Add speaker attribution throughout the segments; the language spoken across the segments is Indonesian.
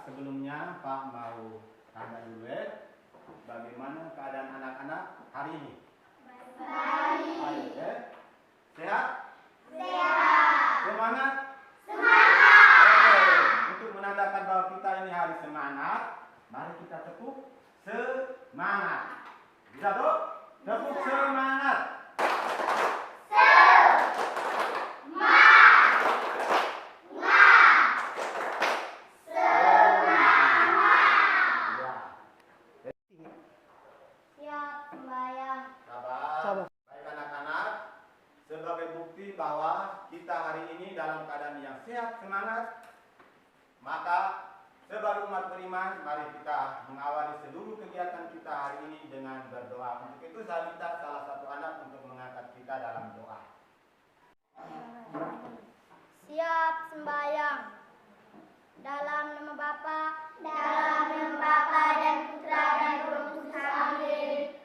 Speaker 1: sebelumnya Pak mau tanya dulu bagaimana keadaan anak-anak hari ini? Baik. Sehat?
Speaker 2: Sehat.
Speaker 1: Semangat?
Speaker 2: Semangat.
Speaker 1: Oke. Untuk menandakan bahwa kita ini hari semangat, mari kita tepuk semangat. Bisa tuh? Tepuk semangat. Sebagai bukti bahwa kita hari ini dalam keadaan yang sehat, semangat, maka sebagai umat beriman, mari kita mengawali seluruh kegiatan kita hari ini dengan berdoa. Untuk itu saya minta salah satu anak untuk mengangkat kita dalam doa.
Speaker 2: Siap sembahyang. Dalam nama Bapa dan Putra dan Roh Kudus. Amin.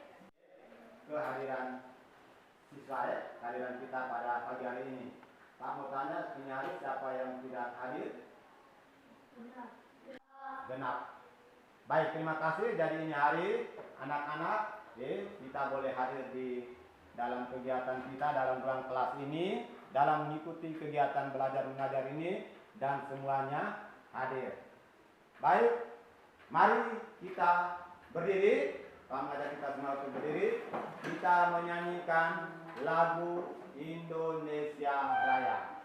Speaker 1: Kehadiran siswa kehadiran kita pada pagi hari ini. Pak mau tanya, ini hari siapa yang tidak hadir? Genap. Baik, terima kasih. Jadi ini hari anak-anak kita boleh hadir di dalam kegiatan kita dalam ruang kelas ini, dalam mengikuti kegiatan belajar mengajar ini, dan semuanya hadir. Baik, mari kita berdiri. Pak mengajak kita semua untuk berdiri. Kita menyanyikan lagu Indonesia Raya.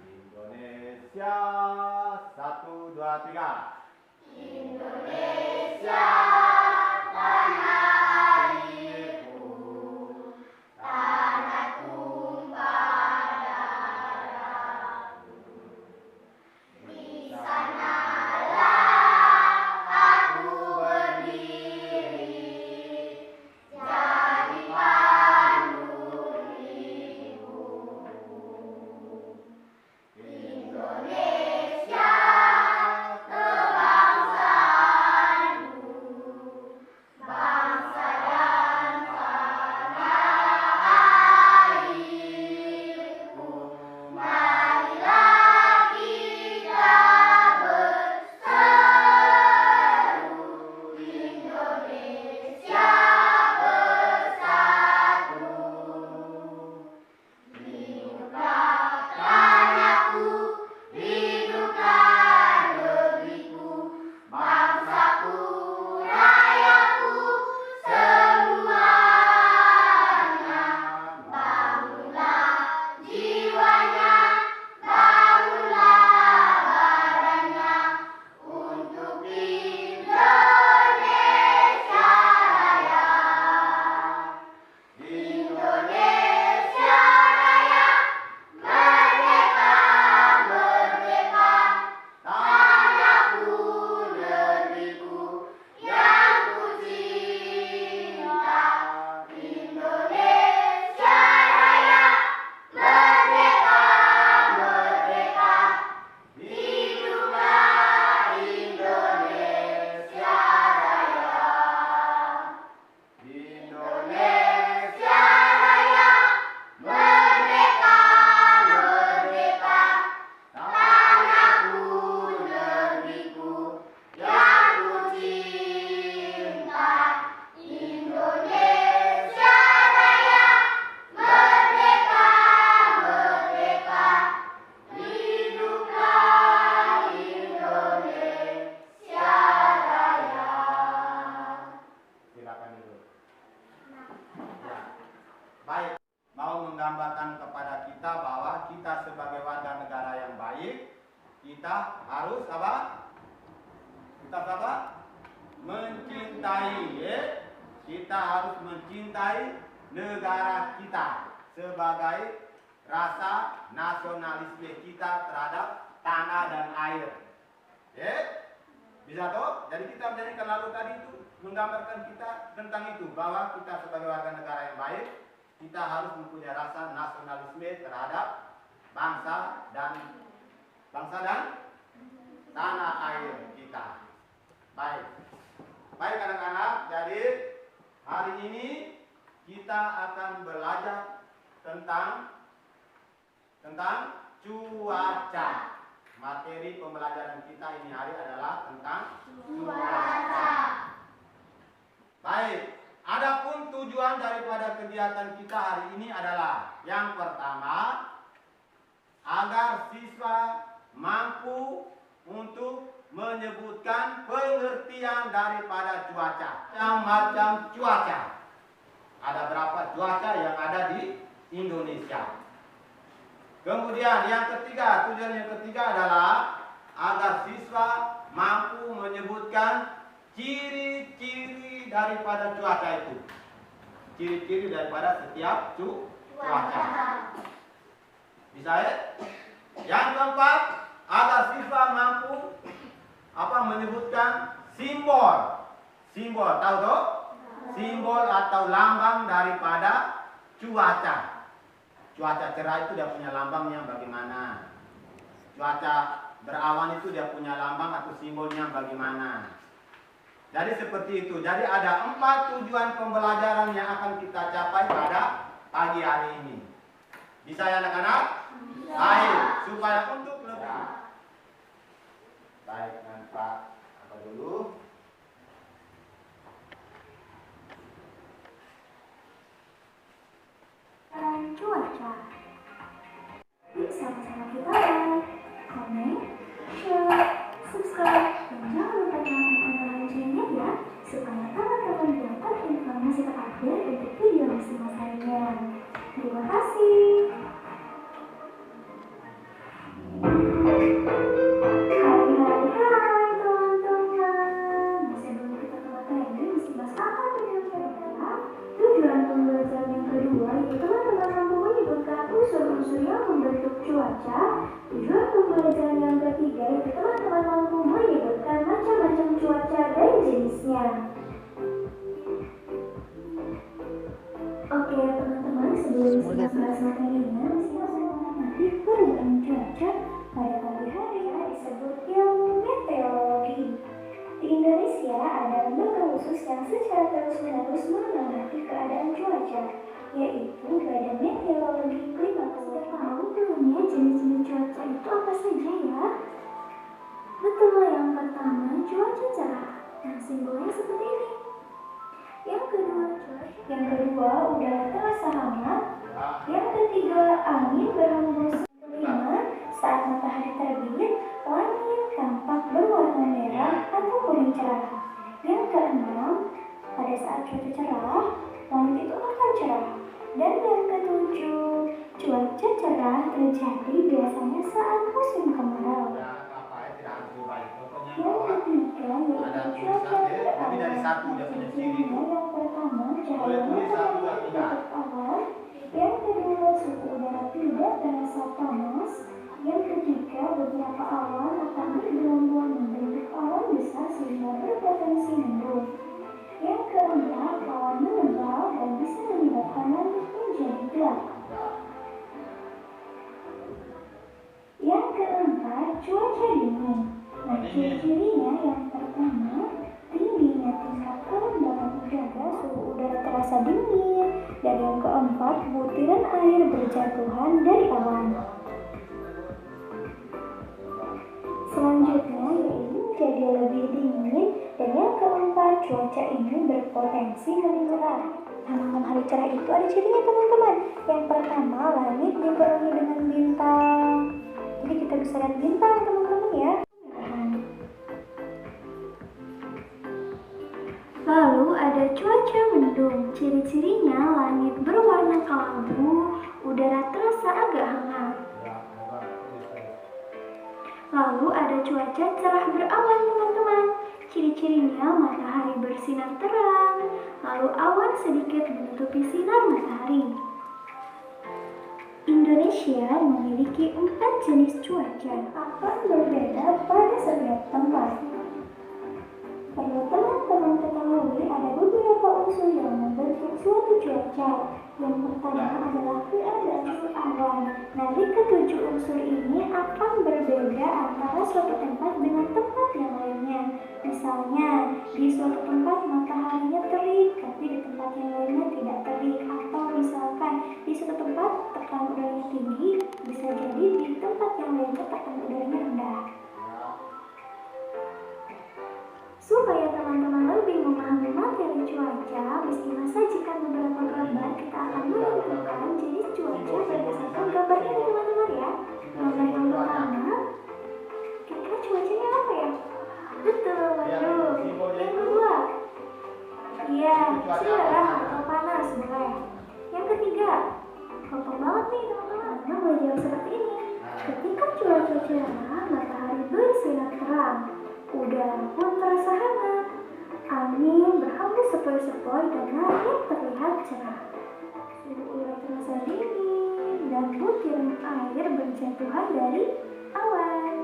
Speaker 1: Indonesia, 1, 2, 3.
Speaker 2: Indonesia, tanah airku, tanah tumpah darahku. Di sanalah aku berdiri, jadi pandulimu. Indonesia, kebangsaanku, bangsa dan tanah airku. Marilah kita berseru, Indonesia bersatu. Hiduplah tanahku, hiduplah negeriku, bangsaku, rayaku, semuanya. Bangunlah jiwanya, bangunlah badannya, untuk Indonesia Raya. Indonesia Raya, merdeka, merdeka, tanahku, negeriku, yang ku cinta. Indonesia Raya, merdeka, merdeka, hiduplah Indonesia Raya. Indonesia Raya, merdeka, merdeka, tanahku, negeriku, yang ku cinta. Indonesia Raya, merdeka, merdeka, hiduplah Indonesia Raya.
Speaker 1: Silakan duduk. Ya. Baik, mau menggambarkan kepada kita bahwa kita sebagai warga negara yang baik, kita harus apa? Kita apa? Mencintai, Kita harus mencintai negara kita sebagai rasa nasionalisme kita terhadap tanah dan air. Bisa toh? Jadi kita menyanyikan lagu tadi itu menggambarkan kita tentang itu, bahwa kita sebagai warga negara yang baik, kita harus mempunyai rasa nasionalisme terhadap bangsa dan tanah air kita. Baik. Baik anak-anak, jadi hari ini kita akan belajar tentang cuaca. materi pembelajaran kita ini hari adalah tentang
Speaker 2: Cuaca.
Speaker 1: Baik, adapun tujuan daripada kegiatan kita hari ini adalah yang pertama, agar siswa mampu untuk menyebutkan pengertian daripada cuaca. Macam-macam cuaca. Ada berapa cuaca yang ada di Indonesia. Kemudian yang ketiga, tujuan yang ketiga adalah agar siswa mampu menyebutkan ciri-ciri daripada cuaca itu. Ciri-ciri daripada setiap cuaca. Bisa ya? Yang keempat, agar siswa mampu menyebutkan simbol. Simbol, tahu toh? Simbol atau lambang daripada cuaca. Cuaca cerah itu dia punya lambangnya bagaimana? Cuaca berawan itu dia punya lambang atau simbolnya bagaimana? Jadi seperti itu. Jadi ada 4 tujuan pembelajaran yang akan kita capai pada pagi hari ini. Bisa ya anak-anak? Baik, supaya untuk lebih baik Pak apa dulu?
Speaker 3: Cuaca. Yuk sama-sama kita like, comment, share, subscribe, dan jangan lupa nyalakan loncengnya ya, supaya teman-teman dapat informasi terupdate untuk video mas lainnya. Terima kasih. Hai teman-teman. Sebelum kita ke materi, Mas akan menyampaikan tujuan pembelajaran yang kedua, yaitu teman-teman mampu menyebutkan unsur-unsur yang membentuk cuaca. Tujuan pembelajaran yang ketiga, yaitu teman-teman mampu menyebutkan macam-macam cuaca dan jenisnya. Oke teman-teman, sebelum kita bahas materinya, mesti saya mengamati perubahan cuaca pada pagi hari yang disebut ilmu meteorologi. Di Indonesia ada lembaga khusus yang secara terus-menerus mengamati keadaan cuaca, yaitu Badan Meteorologi Klimatologi. Sudah tahu belumnya jenis-jenis cuaca itu apa saja ya? Betul, yang pertama cuaca cerah, yang simbolnya seperti ini. Yang kedua udara terasa hangat. Yang ketiga angin berhembus. Kelima, saat matahari terbit, langit tampak berwarna merah atau kuning cerah. Yang keenam, pada saat cuaca cerah, langit itu akan cerah. Dan yang ketujuh, cuaca cerah terjadi biasanya saat musim kemarau. Yang ketiga, yaitu cuaca berawan. Yang pertama, cahaya matahari tutup awan. Yang kedua, suhu udara tidak terasa panas. Yang ketiga, beberapa awan akan bergelombang membentuk awan besar sehingga berpotensi mendung. Yang keempat, awan menebal dan bisa menyebabkan langit menjadi gelap. Yang keempat, cuaca dingin. Nah, ciri-cirinya yang pertama, tingginya tingkat kelembapan udara, suhu udara terasa dingin. Dan yang keempat, butiran air berjatuhan dari awan. Selanjutnya yaitu jadi lebih dingin. Dan yang keempat, cuaca ini berpotensi meningkat. Nah, malam hari cerah itu ada cirinya teman-teman. Yang pertama, langit dipenuhi dengan bintang. Jadi kita bisa lihat bintang teman-teman ya. Lalu ada cuaca mendung. Ciri-cirinya langit berwarna kelabu, udara terasa agak hangat. Lalu ada cuaca cerah berawan teman-teman. Ciri-cirinya matahari bersinar terang, lalu awan sedikit menutupi sinar matahari. Indonesia memiliki 4 jenis cuaca, akan berbeda pada setiap tempat. Perlu teman-teman ketahui ada beberapa unsur yang membentuk suatu cuaca. Yang pertama adalah keadaan suhu awan. Dari ketujuh unsur ini akan berbeda antara suatu tempat dengan tempat yang lainnya. Misalnya, di suatu tempat mataharinya terik, tapi di tempat yang lainnya tidak terik. Atau misalkan, di suatu tempat tempat tekanan udaranya tinggi, bisa jadi di tempat yang lainnya tekanan udaranya rendah. Supaya teman-teman lebih memahami materi cuaca, Miss Ima sajikan beberapa gambar. Kita akan menentukan jenis cuaca berdasarkan gambar ini teman-teman ya. Gambar yang pertama, kira-kira cuacanya apa ya? Betul, waduh. Yang kedua, iya, cerah atau panas, boleh. Yang ketiga, gampang banget nih teman-teman. Nah, boleh jawab seperti ini. Ketika cuaca cerah, matahari bersinar terang, udara pun terasa hangat, angin berhembus sepoi-sepoi dan langit terlihat cerah. Suhu udara terasa dingin dan butiran air berjatuhan dari awan.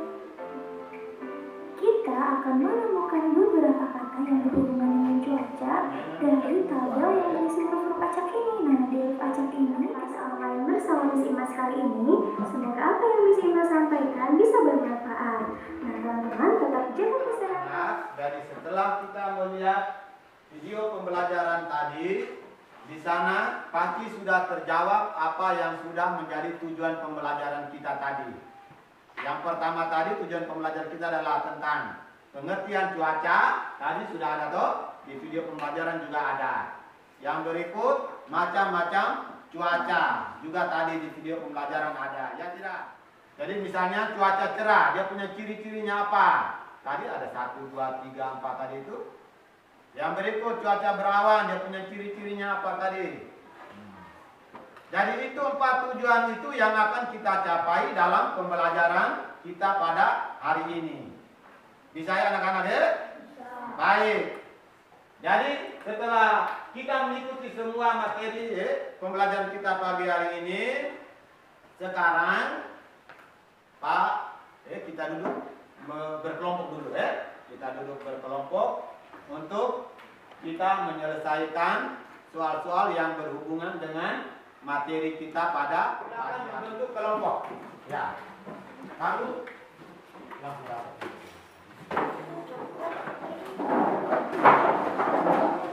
Speaker 3: Kita akan menemukan beberapa kata yang berhubungan dengan cuaca dari tabel yang berisi huruf acak ini. Nah, di huruf acak ini kita akan bersama Miss Ima kali ini. Semoga apa yang Miss Ima sampaikan bisa bermanfaat. Nah, teman-teman tetap jaga kesehatan.
Speaker 1: Nah, dari setelah kita melihat video pembelajaran tadi, di sana pasti sudah terjawab apa yang sudah menjadi tujuan pembelajaran kita tadi. Yang pertama tadi tujuan pembelajaran kita adalah tentang pengertian cuaca. Tadi sudah ada tuh, di video pembelajaran juga ada. Yang berikut macam-macam cuaca juga tadi di video pembelajaran ada, ya tidak? Jadi misalnya cuaca cerah, dia punya ciri-cirinya apa? Tadi ada 1, 2, 3, 4 tadi itu. Yang berikut cuaca berawan, dia punya ciri-cirinya apa tadi? Jadi itu 4 tujuan itu yang akan kita capai dalam pembelajaran kita pada hari ini. Bisa ya anak-anak ya? Baik. Jadi setelah kita mengikuti semua materi pembelajaran kita pagi hari ini, sekarang Pak, kita duduk berkelompok dulu ya. Kita duduk berkelompok untuk kita menyelesaikan soal-soal yang berhubungan dengan materi kita pada pagi hari. Bentuk kelompok. Ya. Kamu langsung.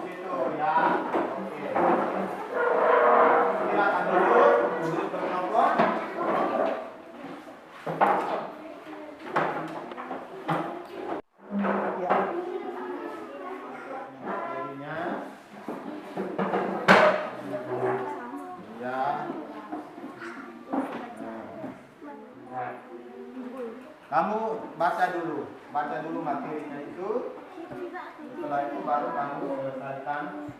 Speaker 1: Situ ya. Oke. Silakan duduk berkelompok. Kamu baca dulu materinya itu. Setelah itu baru kamu selesaikan.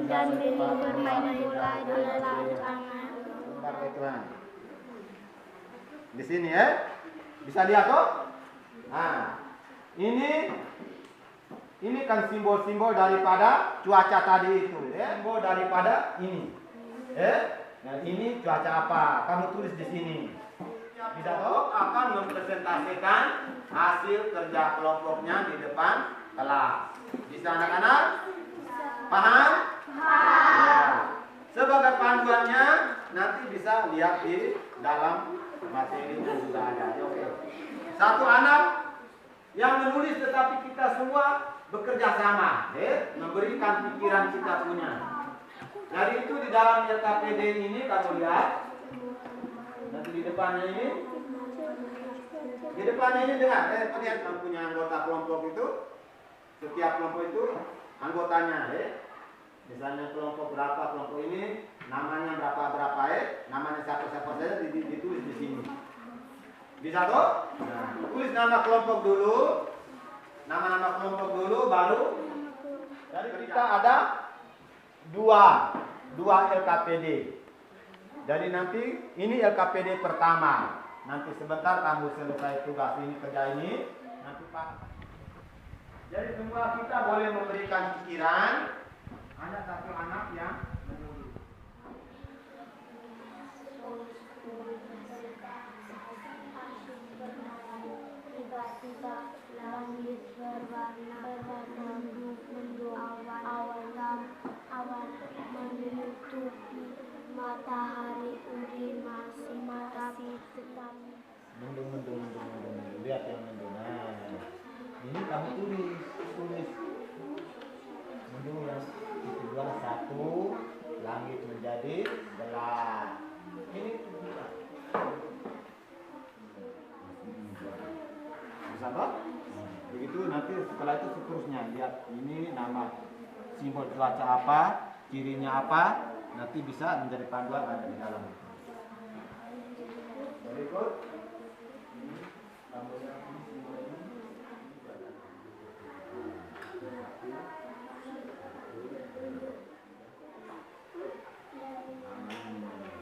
Speaker 2: Dan bermain bola adalah
Speaker 1: lapangan. Di sini ya, bisa lihat toh? Nah, ini kan simbol-simbol daripada cuaca tadi itu, ya. Simbol daripada ini, ya. Nah ini cuaca apa? Kamu tulis di sini. Bisa toh akan mempresentasikan hasil kerja kelompoknya di depan kelas. Bisa anak-anak? Paham? Ya. Sebagai panduannya nanti bisa lihat di dalam materinya sudah ada. Oke. Satu anak yang menulis tetapi kita semua bekerja sama, memberikan pikiran kita punya. Dari itu di dalam LKPD ini kamu lihat. Nanti di depannya ini dengar, lihat yang punya anggota kelompok itu, setiap kelompok itu anggotanya, misalnya kelompok berapa, kelompok ini namanya berapa, namanya siapa saja ditulis di sini. Bisa toh? Nah, tulis nama kelompok dulu, nama-nama kelompok dulu, baru. Jadi kita ada dua LKPD. Jadi nanti ini LKPD pertama. Nanti sebentar kamu selesai tugas ini, kerja ini, nanti Pak. Jadi semua kita boleh memberikan pikiran. Ada satu anak yang menulis.
Speaker 2: Tiba-tiba langit berwarna mendung, awan menutupi matahari, udin masih tetap
Speaker 1: Mendung. Lihat yang mendung. Nah, ini kamu tulis. Mendung yang itu dua, satu, langit menjadi gelap. Ini nanti setelah itu seterusnya lihat ini nama simbol cuaca apa, cirinya apa, nanti bisa menjadi panduan ada di dalam. Berikut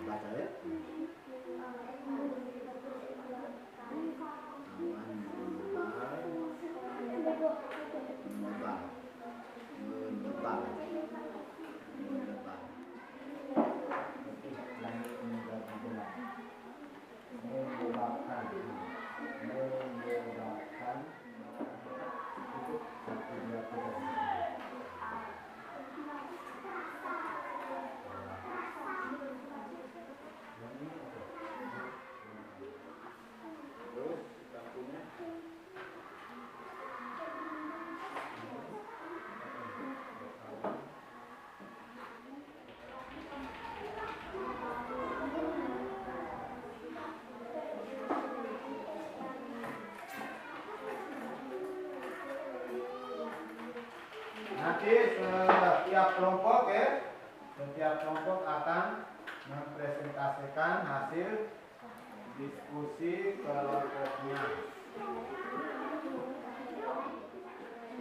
Speaker 1: baca ya. Nanti setiap kelompok akan mempresentasikan hasil diskusi kelompoknya.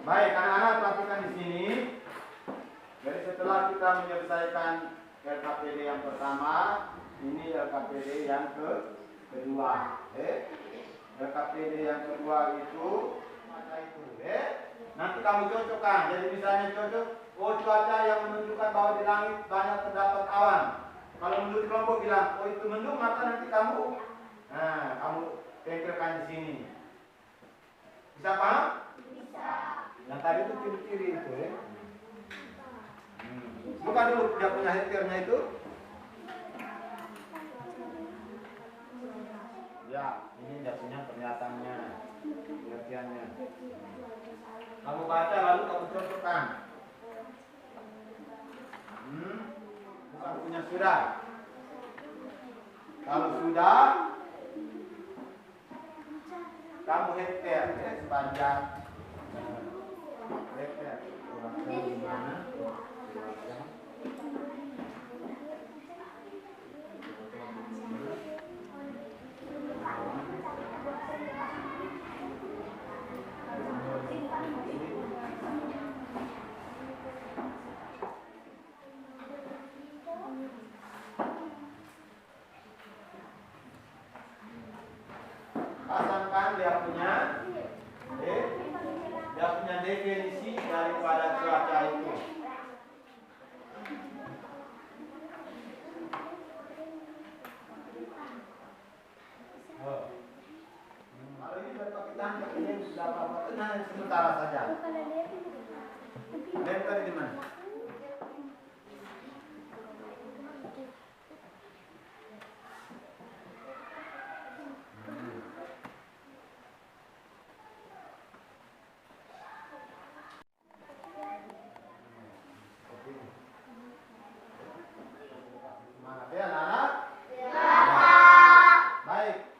Speaker 1: Baik, anak-anak perhatikan di sini. Jadi setelah kita menyelesaikan LKPD yang pertama, ini LKPD yang kedua. LKPD yang kedua itu masa itu. Nanti kamu cocokkan. Jadi misalnya cocok, oh cuaca yang menunjukkan bahwa di langit banyak terdapat awan. Kalau menurut kelompok bilang, oh itu mendung, maka nanti kamu tempelkan di sini. Bisa paham? Bisa. Yang tadi itu ciri-ciri itu ya. Buka dulu dia punya headernya itu. Ya, ini dia punya pernyataannya, pengertiannya. Kamu baca lalu kamu cocokkan. Bukan punya sudah. Kalau sudah, kamu header sepanjang header. Di mana? Pasangkan dia punya definisi daripada cuaca itu. Kalau ini berpakai tangkap ini sudah apa-apa, tenang sementara saja. Lempar di mana? Semangat ya anak-anak?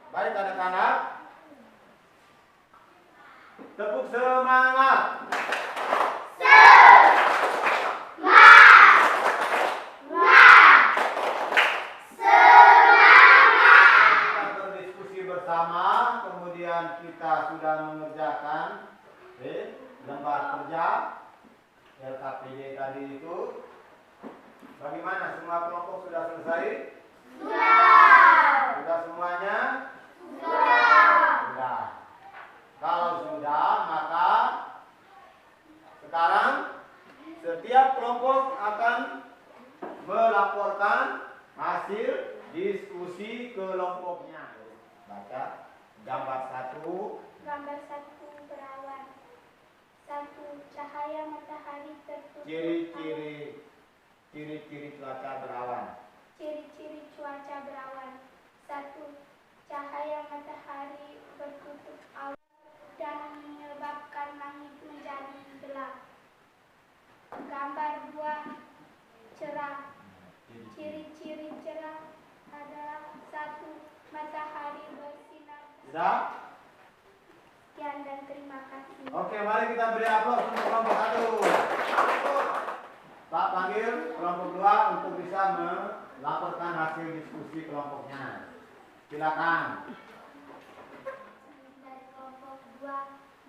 Speaker 1: Baik anak-anak. Tepuk semangat. Kita berdiskusi bersama, kemudian kita sudah mengerjakan lembar kerja LKPD tadi itu. Bagaimana? Semua kelompok sudah selesai? Sudah semuanya? Sudah. Kalau sudah, maka sekarang setiap kelompok akan melaporkan hasil diskusi kelompoknya. Baca gambar 1.
Speaker 2: Gambar 1 berawan. 1. Cahaya matahari tertutup.
Speaker 1: Ciri-ciri cuaca berawan.
Speaker 2: Ciri-ciri cuaca berawan. 1. Cahaya matahari bertutup awan dan menyebabkan langit menjadi gelap. Gambar 2. Cerah. Ciri-ciri cerah adalah 1. Matahari bersinar.
Speaker 1: Sudah?
Speaker 2: Sekian dan terima kasih. kasih.
Speaker 1: Oke, mari kita beri aplaus untuk kelompok 1. Pak panggil kelompok 2 untuk bisa melaporkan hasil diskusi kelompoknya. Silakan.
Speaker 2: Dari kelompok 2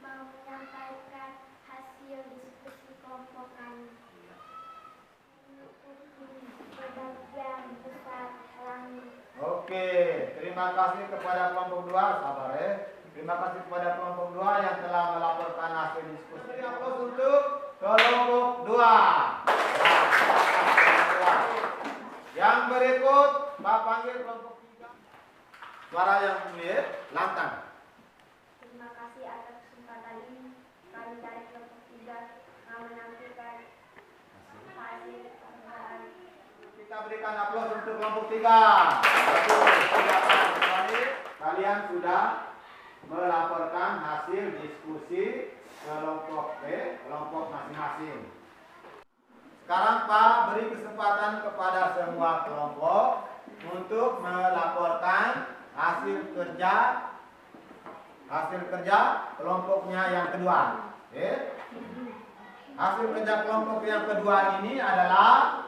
Speaker 2: mau menyampaikan hasil diskusi kelompok kami. Sebagian besar langit.
Speaker 1: Oke, terima kasih kepada kelompok 2, sabar ya. Terima kasih kepada kelompok 2 yang telah melaporkan hasil diskusi. Beri aplaus untuk kelompok 2. Yang berikut, Pak panggil kelompok 3. Suara yang clear, lantang.
Speaker 2: Terima kasih atas kesempatan ini. Kami dari kelompok 3 mau menampilkan hasil pertemuan.
Speaker 1: Kita berikan aplaus untuk kelompok 3. Bagus, silakan kembali. Kalian sudah melaporkan hasil diskusi kelompok kelompok masing-masing. Sekarang Pak beri kesempatan kepada semua kelompok untuk melaporkan hasil kerja kelompoknya yang kedua. Hasil kerja kelompok yang kedua ini adalah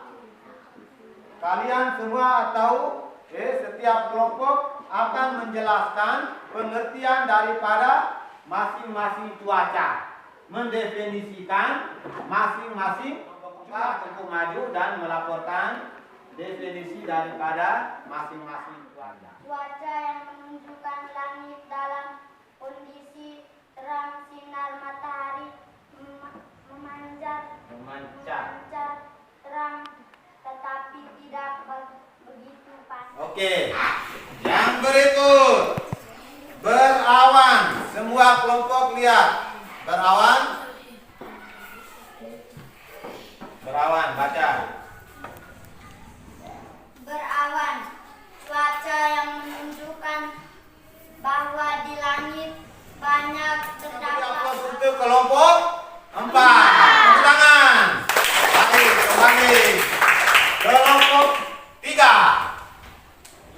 Speaker 1: kalian semua tahu setiap kelompok akan menjelaskan pengertian daripada masing-masing cuaca, mendefinisikan masing-masing kelompok untuk maju dan melaporkan definisi daripada masing-masing cuaca.
Speaker 2: Cuaca yang menunjukkan langit dalam kondisi terang, sinar matahari memancar terang, tetapi tidak begitu panas.
Speaker 1: Oke, yang berikut berawan. Semua kelompok lihat berawan. Berawan, baca.
Speaker 2: Berawan, cuaca yang menunjukkan bahwa di langit banyak terdapat
Speaker 1: Untuk kelompok 4. Tepuk tangan. Baik, kembali. Kelompok 3.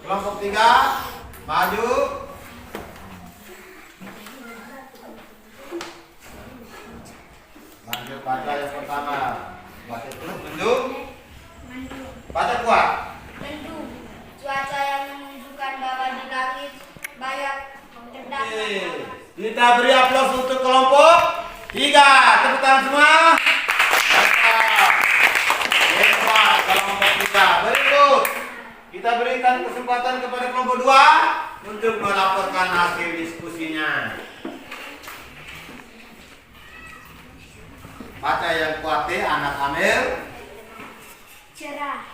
Speaker 1: Kelompok 3 maju. Lanjut baca yang pertama. Baca terus mendung. Baca kuat.
Speaker 2: mendung, cuaca yang menunjukkan bahwa di langit banyak terdapat
Speaker 1: Kita beri aplaus untuk kelompok 3. Tepuk tangan semua. Hebat kelompok 3. Berikut kita berikan kesempatan kepada kelompok 2 untuk melaporkan hasil diskusinya. Baca yang kuat anak Amel.
Speaker 2: cerah,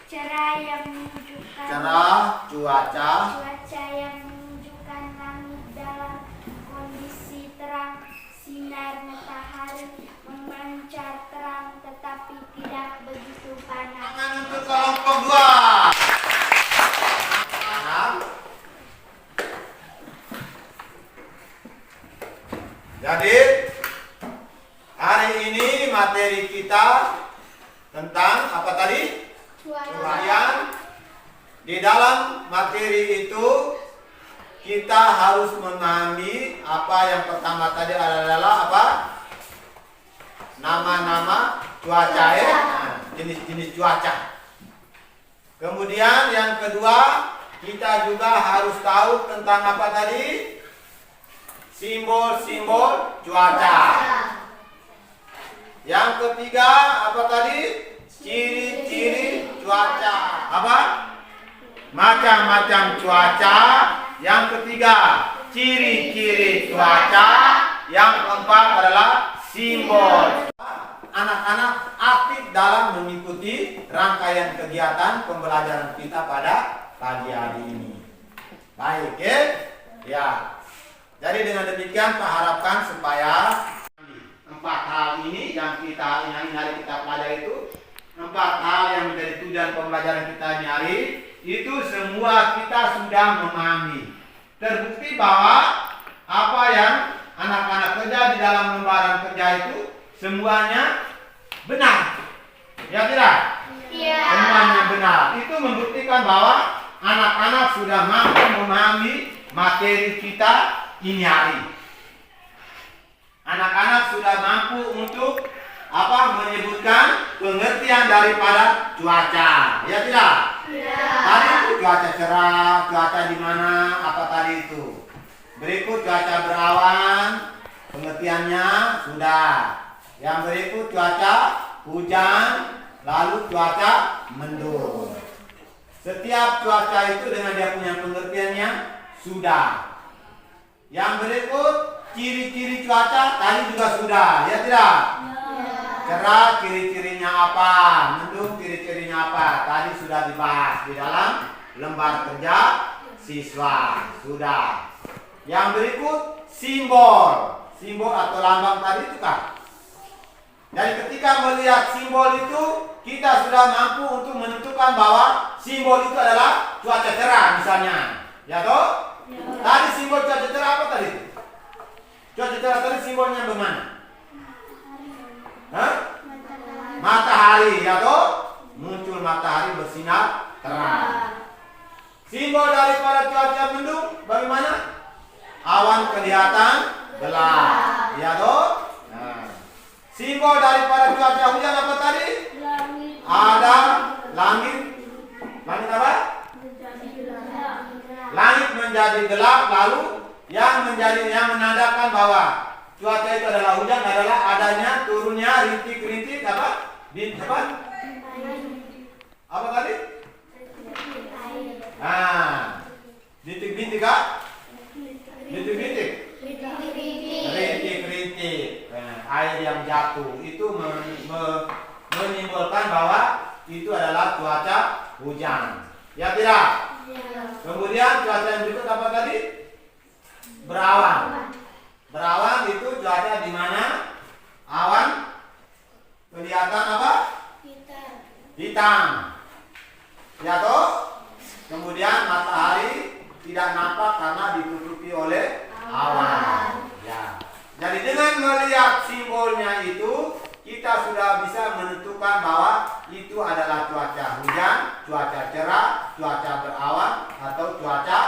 Speaker 2: cerah yang menunjukkan
Speaker 1: Cerah, cuaca.
Speaker 2: cuaca yang menunjukkan langit dalam kondisi terang, sinar matahari memancar terang tetapi tidak begitu panas.
Speaker 1: Tangan untuk kelompok 2. Jadi hari ini materi kita tentang apa tadi? Uraian. Di dalam materi itu kita harus memahami apa yang pertama tadi adalah apa? Nama-nama cuaca ya. Nah, jenis-jenis cuaca. Kemudian yang kedua kita juga harus tahu tentang apa tadi? Simbol-simbol cuaca. Yang ketiga apa tadi? Ciri-ciri cuaca. Apa? Macam-macam cuaca. Yang ketiga, ciri-ciri cuaca. Yang keempat adalah simbol. Anak-anak aktif dalam mengikuti rangkaian kegiatan pembelajaran kita pada pagi hari ini. Baik, ya. Jadi dengan demikian Pak harapkan supaya 4 hal ini yang hari kita pelajari itu 4 hal yang menjadi tujuan pembelajaran kita ini hari itu semua kita sudah memahami. Terbukti bahwa apa yang anak-anak kerja di dalam lembaran kerja itu semuanya benar. Ya tidak?
Speaker 2: Iya.
Speaker 1: Semuanya benar. Itu membuktikan bahwa anak-anak sudah mampu memahami materi kita ini hari. mampu untuk menyebutkan pengertian daripada cuaca. Ya tidak?
Speaker 2: Ya.
Speaker 1: Tadi itu cuaca cerah, cuaca di mana? Apa tadi itu? Berikut cuaca berawan, pengertiannya sudah. Yang berikut cuaca hujan, lalu cuaca mendung. Setiap cuaca itu dengan dia punya pengertiannya sudah. Yang berikut ciri-ciri cuaca tadi juga sudah, ya tidak? Cerah ciri-cirinya apa? Mendung ciri-cirinya apa? Tadi sudah dibahas di dalam lembar kerja siswa. Sudah. Yang berikut simbol. Simbol atau lambang tadi itu kan. Jadi ketika melihat simbol itu, kita sudah mampu untuk menentukan bahwa simbol itu adalah cuaca cerah misalnya. Ya toh?
Speaker 2: Ya.
Speaker 1: Tadi simbol cuaca cerah apa tadi? Cuaca cerah tadi simbolnya bagaimana? Hah? Matahari, ya toh? Muncul matahari bersinar terang. Simbol daripada cuaca mendung bagaimana? Awan kelihatan gelap, ya toh? Nah. Simbol daripada cuaca hujan apa tadi? Ada langit. Langit apa? Langit menjadi gelap, lalu yang menandakan bahwa cuaca itu adalah hujan adalah adanya turunnya rintik-rintik apa? Apa tadi? Nah, bintik-bintik kah? Bintik-bintik. Rintik-rintik. Air yang jatuh itu menimbulkan bahwa itu adalah cuaca hujan. Ya tidak? Kemudian cuaca yang berikut apa tadi? Berawan. Berawan itu cuaca di mana awan kelihatan apa? Hitam. Ya toh? Kemudian matahari tidak nampak karena ditutupi oleh awan. Ya. Jadi dengan melihat simbolnya itu, kita sudah bisa menentukan bahwa itu adalah cuaca hujan, cuaca cerah, cuaca berawan, atau cuaca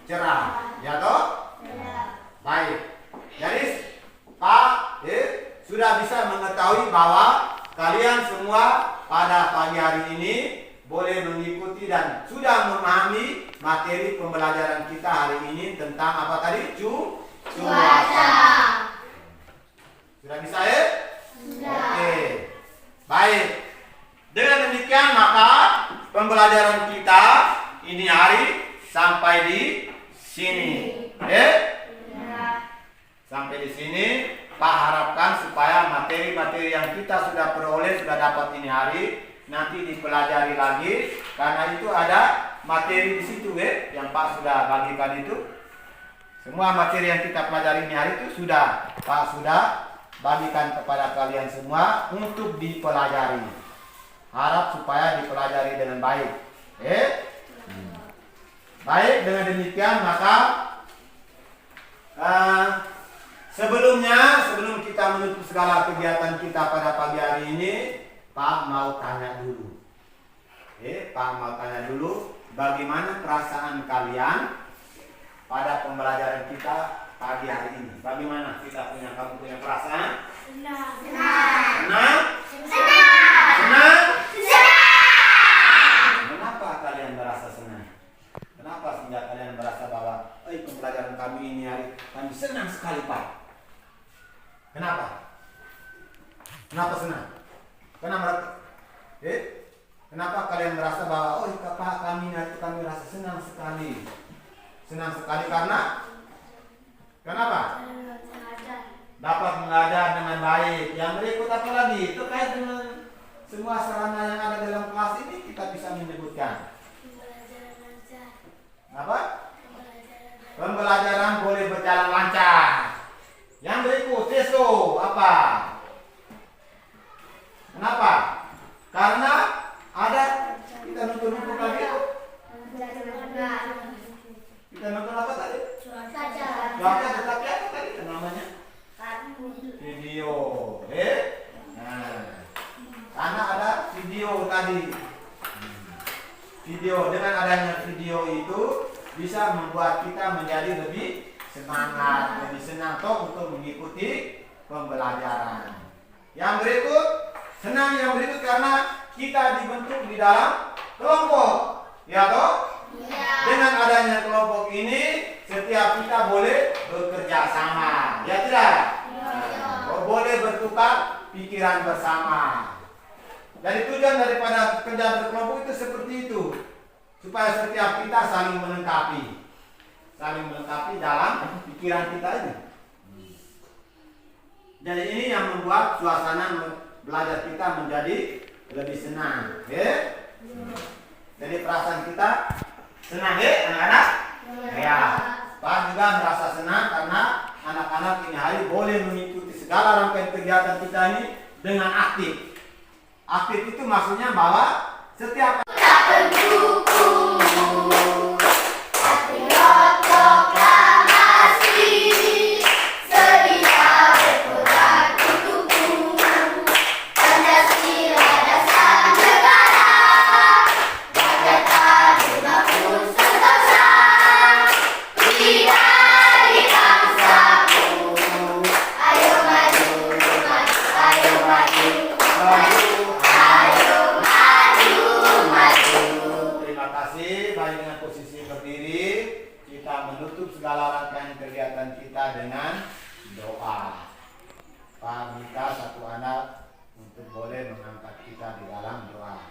Speaker 1: cerah. Ya toh? Baik. Jadi Pak sudah bisa mengetahui bahwa kalian semua pada pagi hari ini boleh mengikuti dan sudah memahami materi pembelajaran kita hari ini tentang apa tadi? Cuaca. Sudah bisa ya?
Speaker 2: Sudah.
Speaker 1: Oke. Baik. Dengan demikian maka pembelajaran kita ini hari sampai di sini. Sampai di sini Pak harapkan supaya materi-materi yang kita sudah peroleh, sudah dapat ini hari nanti dipelajari lagi, karena itu ada materi di situ yang Pak sudah bagikan itu. Semua materi yang kita pelajari ini hari itu sudah Pak sudah bagikan kepada kalian semua untuk dipelajari. Harap supaya dipelajari dengan baik. Baik, dengan demikian maka sebelum kita menutup segala kegiatan kita pada pagi hari ini, Pak mau tanya dulu. Pak mau tanya dulu, bagaimana perasaan kalian pada pembelajaran kita pagi hari ini? Bagaimana kamu punya perasaan?
Speaker 2: Senang.
Speaker 1: Kenapa kalian merasa senang? Kenapa sehingga kalian merasa bahwa pembelajaran kami ini hari kami senang sekali Pak? Kenapa? Kenapa senang? Kenapa kalian merasa bahwa Pak kami hari kami rasa senang sekali? Senang sekali karena kenapa? Dapat mengajar dengan baik. Yang berikut apa lagi? Terkait dengan semua sarana yang ada dalam kelas ini kita bisa menyebutkan. Apa? Pembelajaran boleh berjalan lancar. Yang berikut, teso apa? Kenapa? Karena ada kita nonton lagi. Kita nonton apa tadi? Cuaca tetapi apa tadi namanya? Video. Karena ada video tadi. Video, dengan adanya video itu bisa membuat kita menjadi lebih semangat, lebih senang untuk mengikuti pembelajaran. Yang berikut, senang yang berikut karena kita dibentuk di dalam kelompok. Ya toh? Dengan adanya kelompok ini, setiap kita boleh bekerja sama. Ya tidak? Boleh bertukar pikiran bersama. Jadi tujuan daripada kerja berkelompok itu seperti itu, supaya setiap kita saling melengkapi dalam pikiran kita ini. Jadi ini yang membuat suasana belajar kita menjadi lebih senang. Jadi perasaan kita senang anak-anak? Ya. Pak juga merasa senang karena anak-anak ini hari boleh mengikuti segala rangkaian kegiatan kita ini dengan aktif. Aktif itu maksudnya bahwa setiap segala rangkaian kegiatan kita dengan doa. Pak minta satu anak untuk boleh mengangkat kita di dalam doa.